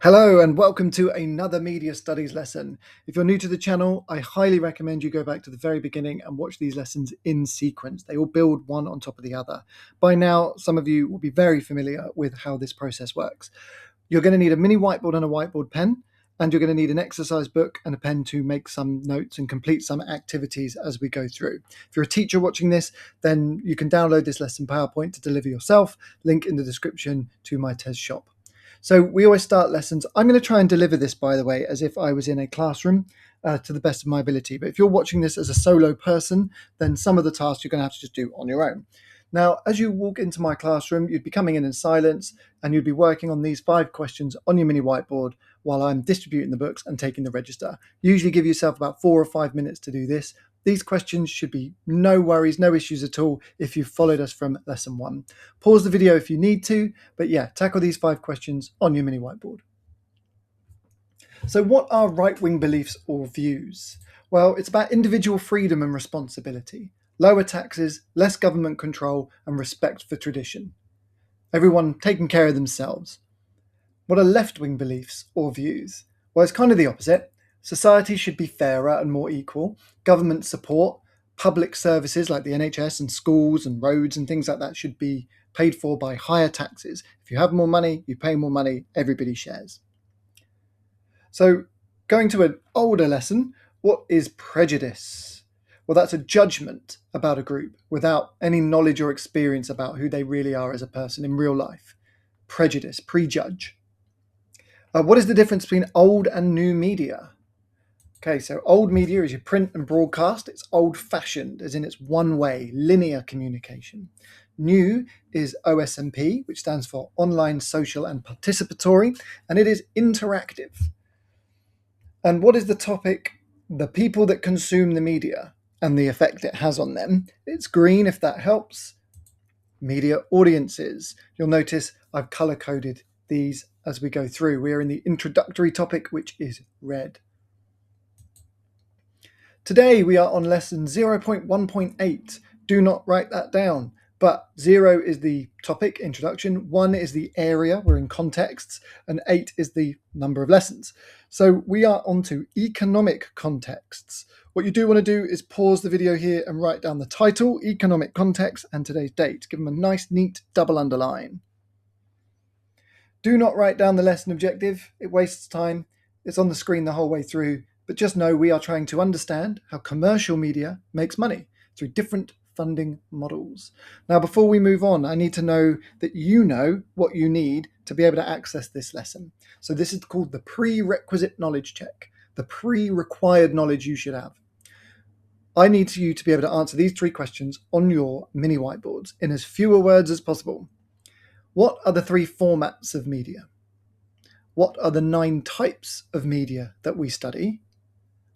Hello and welcome to another Media Studies lesson. If you're new to the channel, I highly recommend you go back to the very beginning and watch these lessons in sequence. They all build one on top of the other. By now, some of you will be very familiar with how this process works. You're going to need a mini whiteboard and a whiteboard pen, and you're going to need an exercise book and a pen to make some notes and complete some activities as we go through. If you're a teacher watching this, then you can download this lesson PowerPoint to deliver yourself. Link in the description to my TES Shop. So we always start lessons. I'm going to try and deliver this, by the way, as if I was in a classroom to the best of my ability. But if you're watching this as a solo person, then some of the tasks you're going to have to just do on your own. Now, as you walk into my classroom, you'd be coming in silence and you'd be working on these 5 questions on your mini whiteboard while I'm distributing the books and taking the register. Usually give yourself about 4 or 5 minutes to do this. These questions should be no worries, no issues at all if you've followed us from lesson 1. Pause the video if you need to, but yeah, tackle these 5 questions on your mini whiteboard. So what are right-wing beliefs or views? Well, it's about individual freedom and responsibility, lower taxes, less government control, and respect for tradition. Everyone taking care of themselves. What are left-wing beliefs or views? Well, it's kind of the opposite. Society should be fairer and more equal. Government support, public services like the NHS and schools and roads and things like that should be paid for by higher taxes. If you have more money, you pay more money, everybody shares. So going to an older lesson, what is prejudice? Well, that's a judgment about a group without any knowledge or experience about who they really are as a person in real life. Prejudice, prejudge. What is the difference between old and new media? Okay, so old media is your print and broadcast. It's old-fashioned, as in it's one-way, linear communication. New is OSMP, which stands for online, social, and participatory, and it is interactive. And what is the topic? The people that consume the media and the effect it has on them. It's green, if that helps. Media audiences. You'll notice I've color-coded these as we go through. We are in the introductory topic, which is red. Today we are on lesson 0.1.8. Do not write that down. But 0 is the topic, introduction, 1 is the area, we're in contexts, and 8 is the number of lessons. So we are on to economic contexts. What you do want to do is pause the video here and write down the title, economic context, and today's date. Give them a nice, neat double underline. Do not write down the lesson objective. It wastes time. It's on the screen the whole way through. But just know we are trying to understand how commercial media makes money through different funding models. Now, before we move on, I need to know that you know what you need to be able to access this lesson. So this is called the prerequisite knowledge check, the pre-required knowledge you should have. I need you to be able to answer these 3 questions on your mini whiteboards in as fewer words as possible. What are the 3 formats of media? What are the 9 types of media that we study?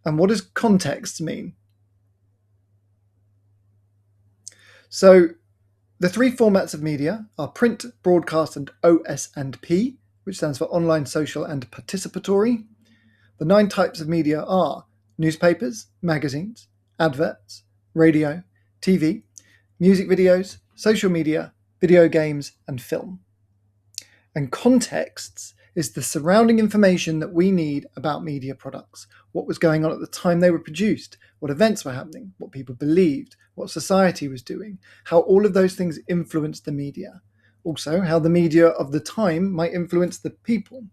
And what does context mean? So the 3 formats of media are print, broadcast, and OS&P, which stands for online, social, and participatory. The 9 types of media are newspapers, magazines, adverts, radio, TV, music videos, social media, video games, and film. And contexts is the surrounding information that we need about media products. What was going on at the time they were produced, what events were happening, what people believed, what society was doing, how all of those things influenced the media. Also, how the media of the time might influence the people.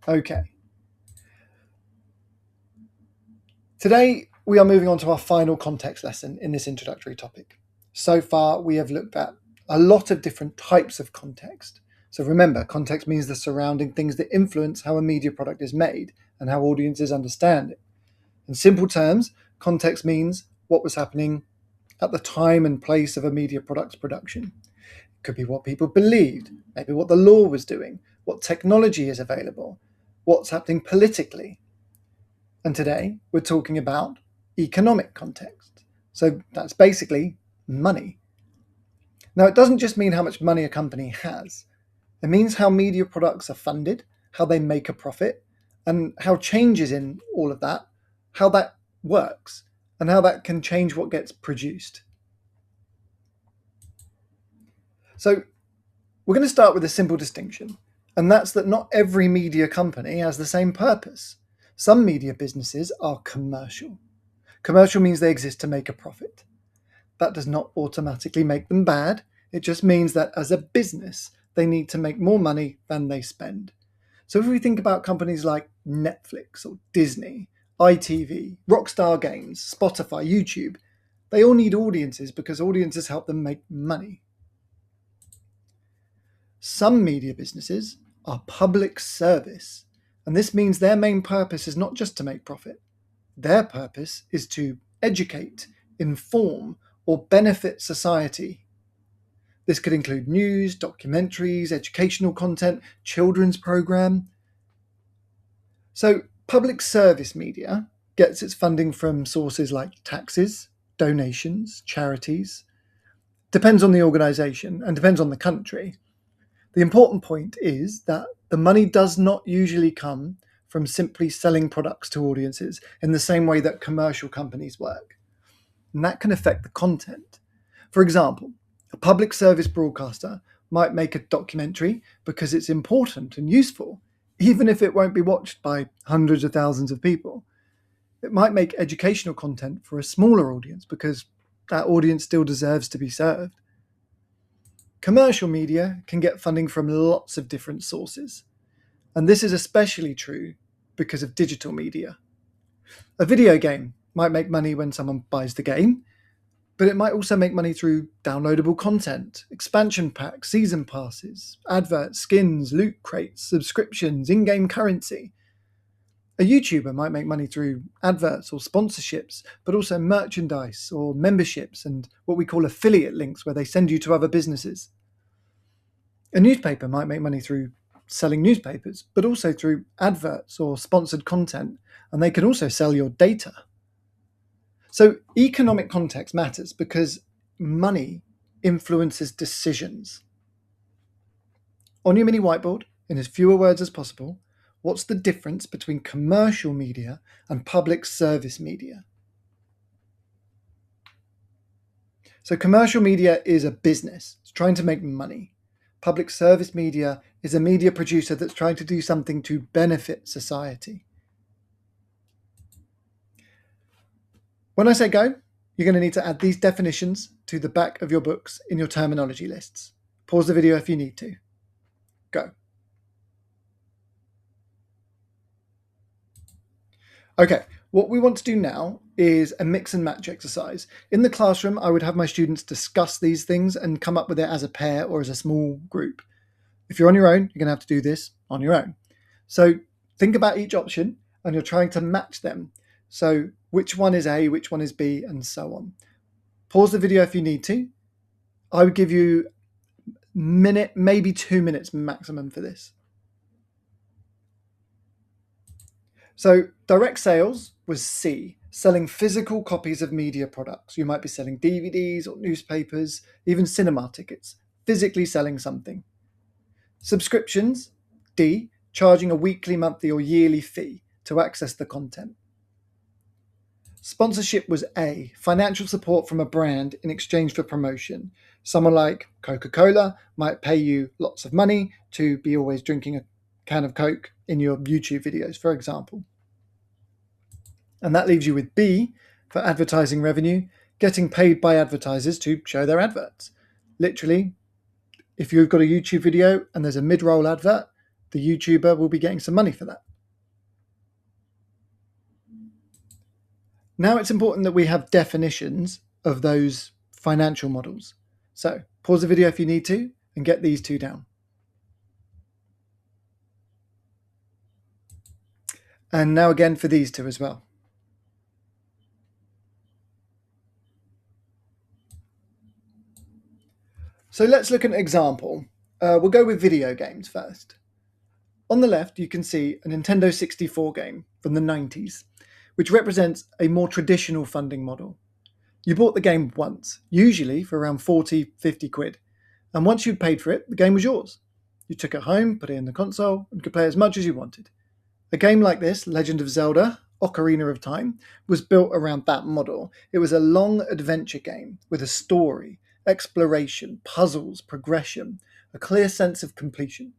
Okay. Today, we are moving on to our final context lesson in this introductory topic. So far, we have looked at a lot of different types of context. So remember, context means the surrounding things that influence how a media product is made and how audiences understand it. In simple terms, context means what was happening at the time and place of a media product's production. It could be what people believed, maybe what the law was doing, what technology is available, what's happening politically. And today we're talking about economic context. So that's basically money. Now, it doesn't just mean how much money a company has. It means how media products are funded, how they make a profit, and how changes in all of that, how that works, and how that can change what gets produced. So we're going to start with a simple distinction. And that's that not every media company has the same purpose. Some media businesses are commercial. Commercial means they exist to make a profit. That does not automatically make them bad. It just means that as a business, they need to make more money than they spend. So if we think about companies like Netflix or Disney, ITV, Rockstar Games, Spotify, YouTube, they all need audiences because audiences help them make money. Some media businesses are public service, and this means their main purpose is not just to make profit. Their purpose is to educate, inform, or benefit society. This could include news, documentaries, educational content, children's program. So public service media gets its funding from sources like taxes, donations, charities. Depends on the organisation and depends on the country. The important point is that the money does not usually come from simply selling products to audiences in the same way that commercial companies work. And that can affect the content. For example, a public service broadcaster might make a documentary because it's important and useful, even if it won't be watched by hundreds of thousands of people. It might make educational content for a smaller audience because that audience still deserves to be served. Commercial media can get funding from lots of different sources, and this is especially true because of digital media. A video game might make money when someone buys the game, but it might also make money through downloadable content, expansion packs, season passes, adverts, skins, loot crates, subscriptions, in-game currency. A YouTuber might make money through adverts or sponsorships, but also merchandise or memberships and what we call affiliate links, where they send you to other businesses. A newspaper might make money through selling newspapers, but also through adverts or sponsored content, and they can also sell your data. So economic context matters because money influences decisions. On your mini whiteboard, in as fewer words as possible, what's the difference between commercial media and public service media? So commercial media is a business. It's trying to make money. Public service media is a media producer that's trying to do something to benefit society. When I say go, you're going to need to add these definitions to the back of your books in your terminology lists. Pause the video if you need to. Go. Okay, what we want to do now is a mix and match exercise. In the classroom, I would have my students discuss these things and come up with it as a pair or as a small group. If you're on your own, you're going to have to do this on your own. So think about each option and you're trying to match them. So which one is A, which one is B, and so on. Pause the video if you need to. I would give you a minute, maybe 2 minutes maximum for this. So direct sales was C, selling physical copies of media products. You might be selling DVDs or newspapers, even cinema tickets, physically selling something. Subscriptions, D, charging a weekly, monthly, or yearly fee to access the content. Sponsorship was A, financial support from a brand in exchange for promotion. Someone like Coca-Cola might pay you lots of money to be always drinking a can of Coke in your YouTube videos, for example. And that leaves you with B, for advertising revenue, getting paid by advertisers to show their adverts. Literally, if you've got a YouTube video and there's a mid-roll advert, the YouTuber will be getting some money for that. Now it's important that we have definitions of those financial models. So pause the video if you need to and get these two down. And now again for these two as well. So let's look at an example. We'll go with video games first. On the left, you can see a Nintendo 64 game from the 90s, which represents a more traditional funding model. You bought the game once, usually for around 40, 50 quid. And once you'd paid for it, the game was yours. You took it home, put it in the console, and could play as much as you wanted. A game like this, Legend of Zelda, Ocarina of Time, was built around that model. It was a long adventure game with a story, exploration, puzzles, progression, a clear sense of completion.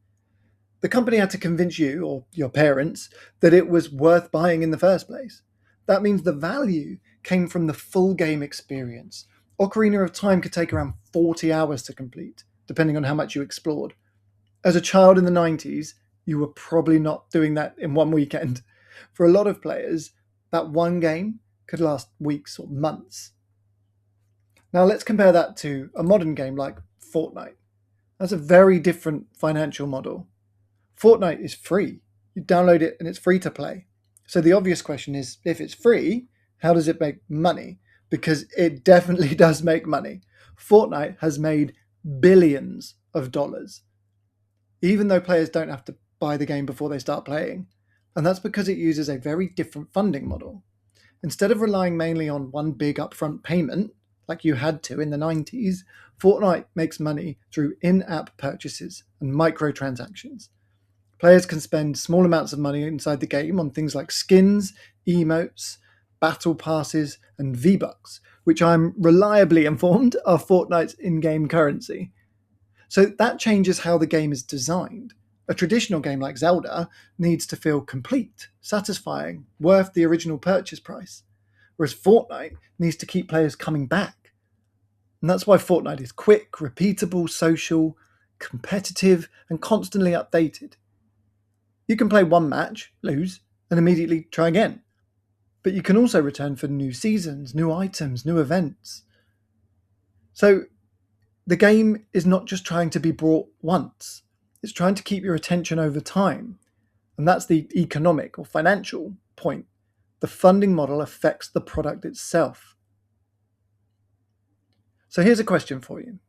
The company had to convince you or your parents that it was worth buying in the first place. That means the value came from the full game experience. Ocarina of Time could take around 40 hours to complete, depending on how much you explored. As a child in the 90s, you were probably not doing that in one weekend. For a lot of players, that one game could last weeks or months. Now let's compare that to a modern game like Fortnite. That's a very different financial model. Fortnite is free. You download it and it's free to play. So the obvious question is, if it's free, how does it make money? Because it definitely does make money. Fortnite has made billions of dollars, even though players don't have to buy the game before they start playing. And that's because it uses a very different funding model. Instead of relying mainly on one big upfront payment, like you had to in the 90s, Fortnite makes money through in-app purchases and microtransactions. Players can spend small amounts of money inside the game on things like skins, emotes, battle passes, and V-Bucks, which I'm reliably informed are Fortnite's in-game currency. So that changes how the game is designed. A traditional game like Zelda needs to feel complete, satisfying, worth the original purchase price, whereas Fortnite needs to keep players coming back. And that's why Fortnite is quick, repeatable, social, competitive, and constantly updated. You can play one match, lose, and immediately try again. But you can also return for new seasons, new items, new events. So the game is not just trying to be brought once, it's trying to keep your attention over time. And that's the economic or financial point. The funding model affects the product itself. So here's a question for you.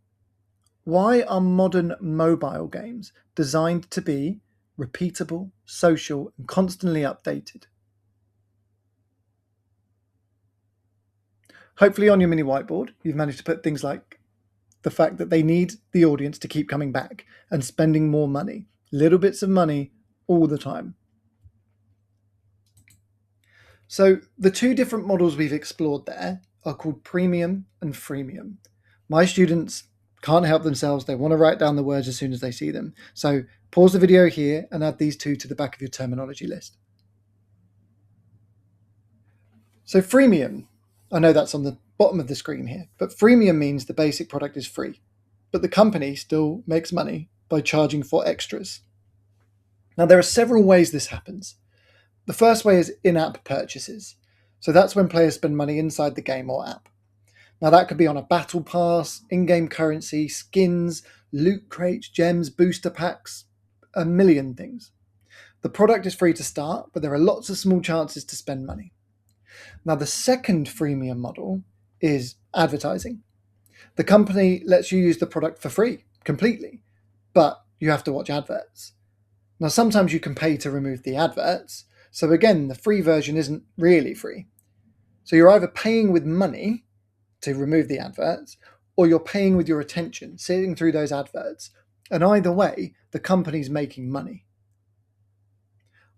Why are modern mobile games designed to be repeatable, social, and constantly updated? Hopefully on your mini whiteboard, you've managed to put things like the fact that they need the audience to keep coming back and spending more money, little bits of money all the time. So the two different models we've explored there are called premium and freemium. My students can't help themselves. They want to write down the words as soon as they see them. So pause the video here and add these two to the back of your terminology list. So freemium, I know that's on the bottom of the screen here, but freemium means the basic product is free, but the company still makes money by charging for extras. Now there are several ways this happens. The first way is in-app purchases. So that's when players spend money inside the game or app. Now that could be on a battle pass, in-game currency, skins, loot crates, gems, booster packs, a million things. The product is free to start, but there are lots of small chances to spend money. Now the second freemium model is advertising. The company lets you use the product for free, completely, but you have to watch adverts. Now sometimes you can pay to remove the adverts, so again the free version isn't really free. So you're either paying with money to remove the adverts, or you're paying with your attention, sitting through those adverts. And either way, the company's making money.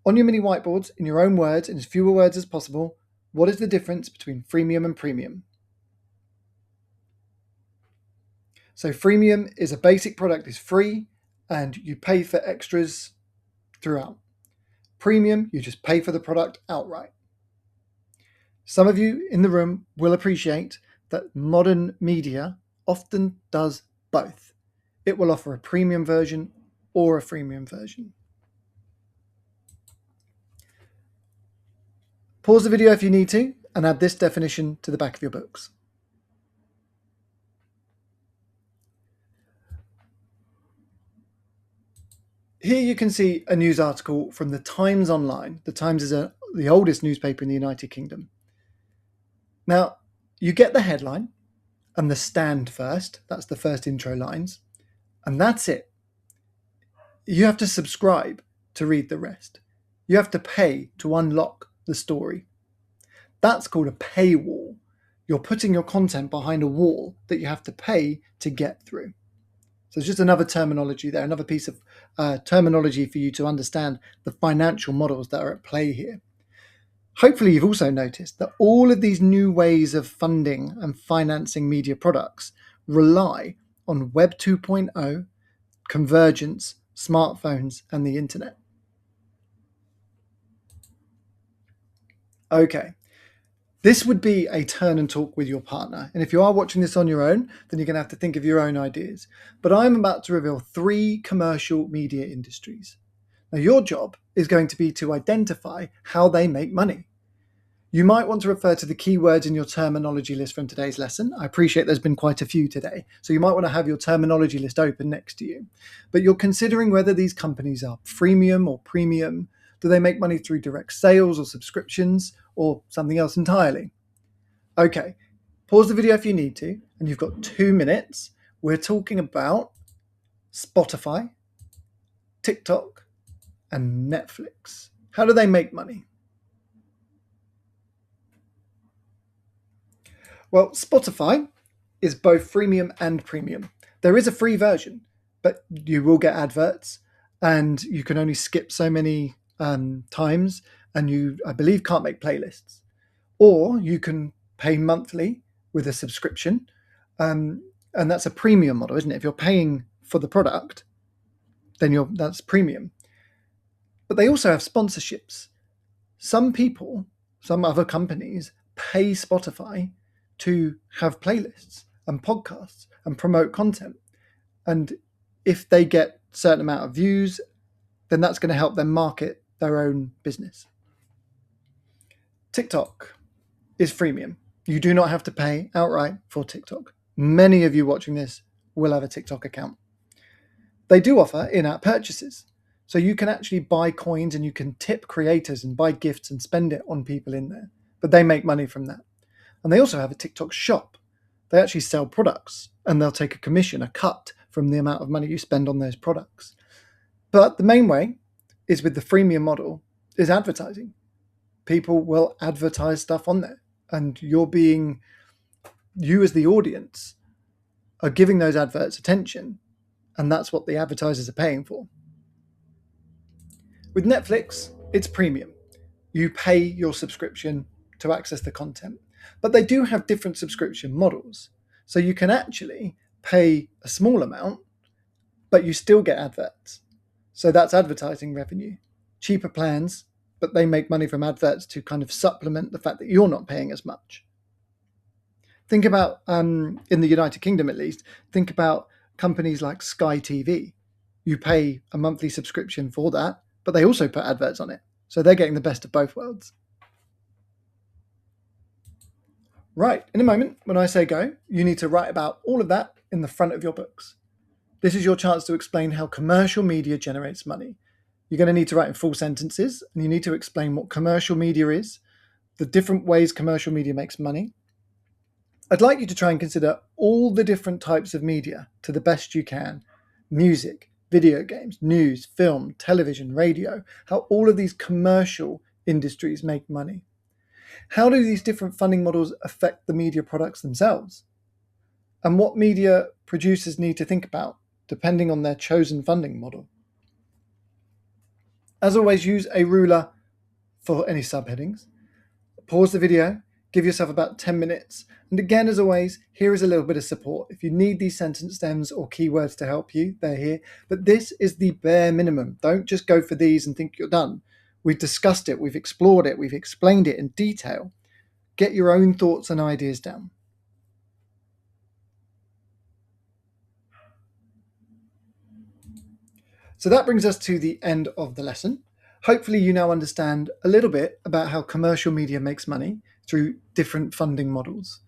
On your mini whiteboards, in your own words, in as fewer words as possible, what is the difference between freemium and premium? So freemium is a basic product, is free, and you pay for extras throughout. Premium, you just pay for the product outright. Some of you in the room will appreciate that modern media often does both. It will offer a premium version or a freemium version. Pause the video if you need to and add this definition to the back of your books. Here you can see a news article from the Times Online. The Times is the oldest newspaper in the United Kingdom. Now, you get the headline and the stand first. That's the first intro lines. And that's it. You have to subscribe to read the rest. You have to pay to unlock the story. That's called a paywall. You're putting your content behind a wall that you have to pay to get through. So it's just another terminology there, another piece of terminology for you to understand the financial models that are at play here. Hopefully you've also noticed that all of these new ways of funding and financing media products rely on Web 2.0, convergence, smartphones, and the internet. Okay, this would be a turn and talk with your partner. And if you are watching this on your own, then you're going to have to think of your own ideas. But I'm about to reveal 3 commercial media industries. Now, your job is going to be to identify how they make money. You might want to refer to the keywords in your terminology list from today's lesson. I appreciate there's been quite a few today, so you might want to have your terminology list open next to you. But you're considering whether these companies are freemium or premium. Do they make money through direct sales or subscriptions or something else entirely? Okay, pause the video if you need to, and you've got 2 minutes. We're talking about Spotify, TikTok, and Netflix. How do they make money? Well, Spotify is both freemium and premium. There is a free version, but you will get adverts and you can only skip so many times, and you, I believe, can't make playlists. Or you can pay monthly with a subscription, and that's a premium model, isn't it? If you're paying for the product, then that's premium. But they also have sponsorships. Some people, some other companies pay Spotify to have playlists and podcasts and promote content. And if they get a certain amount of views, then that's going to help them market their own business. TikTok is freemium. You do not have to pay outright for TikTok. Many of you watching this will have a TikTok account. They do offer in-app purchases. So you can actually buy coins and you can tip creators and buy gifts and spend it on people in there. But they make money from that. And they also have a TikTok shop. They actually sell products and they'll take a commission, a cut from the amount of money you spend on those products. But the main way is with the freemium model is advertising. People will advertise stuff on there, and you as the audience are giving those adverts attention, and that's what the advertisers are paying for. With Netflix, it's premium. You pay your subscription to access the content, but they do have different subscription models. So you can actually pay a small amount, but you still get adverts. So that's advertising revenue. Cheaper plans, but they make money from adverts to kind of supplement the fact that you're not paying as much. Think about, in the United Kingdom at least, think about companies like Sky TV. You pay a monthly subscription for that, but they also put adverts on it. So they're getting the best of both worlds. Right, in a moment, when I say go, you need to write about all of that in the front of your books. This is your chance to explain how commercial media generates money. You're going to need to write in full sentences, and you need to explain what commercial media is, the different ways commercial media makes money. I'd like you to try and consider all the different types of media to the best you can. Music, video games, news, film, television, radio, how all of these commercial industries make money. How do these different funding models affect the media products themselves? And what media producers need to think about, depending on their chosen funding model. As always, use a ruler for any subheadings. Pause the video, give yourself about 10 minutes. And again, as always, here is a little bit of support. If you need these sentence stems or keywords to help you, they're here. But this is the bare minimum. Don't just go for these and think you're done. We've discussed it, we've explored it, we've explained it in detail. Get your own thoughts and ideas down. So that brings us to the end of the lesson. Hopefully you now understand a little bit about how commercial media makes money through different funding models.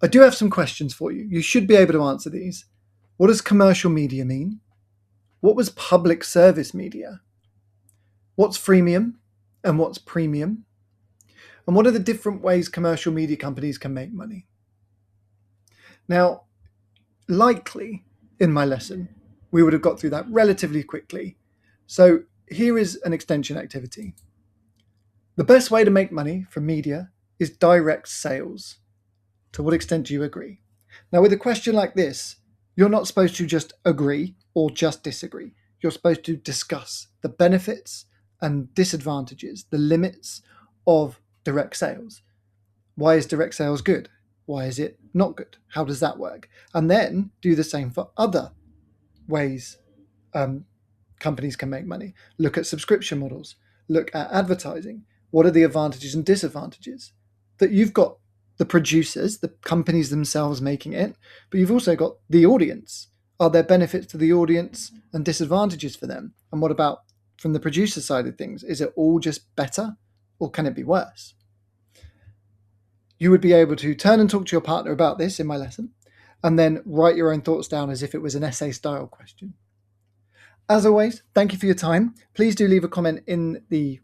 I do have some questions for you. You should be able to answer these. What does commercial media mean? What was public service media? What's freemium and what's premium? And what are the different ways commercial media companies can make money? Now, likely in my lesson, we would have got through that relatively quickly. So here is an extension activity. The best way to make money from media is direct sales. To what extent do you agree? Now, with a question like this, you're not supposed to just agree or just disagree. You're supposed to discuss the benefits and disadvantages, the limits of direct sales. Why is direct sales good? Why is it not good? How does that work? And then do the same for other ways companies can make money. Look at subscription models. Look at advertising. What are the advantages and disadvantages? That you've got the producers, the companies themselves making it, but you've also got the audience. Are there benefits to the audience and disadvantages for them? And what about from the producer side of things? Is it all just better, or can it be worse? You would be able to turn and talk to your partner about this in my lesson, and then write your own thoughts down as if it was an essay style question. As always, thank you for your time. Please do leave a comment in the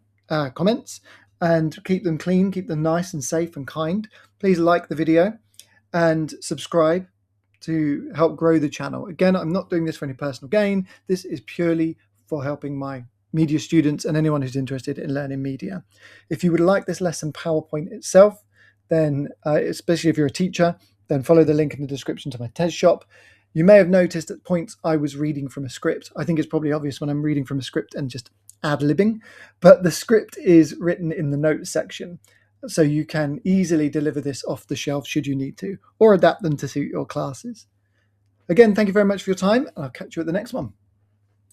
comments and keep them clean, keep them nice and safe and kind. Please like the video and subscribe to help grow the channel. Again, I'm not doing this for any personal gain. This is purely for helping my media students and anyone who's interested in learning media. If you would like this lesson PowerPoint itself, then especially if you're a teacher, then follow the link in the description to my TES Shop. You may have noticed at points I was reading from a script. I think it's probably obvious when I'm reading from a script and just ad-libbing, but the script is written in the notes section, so you can easily deliver this off the shelf should you need to, or adapt them to suit your classes. Again, thank you very much for your time, and I'll catch you at the next one.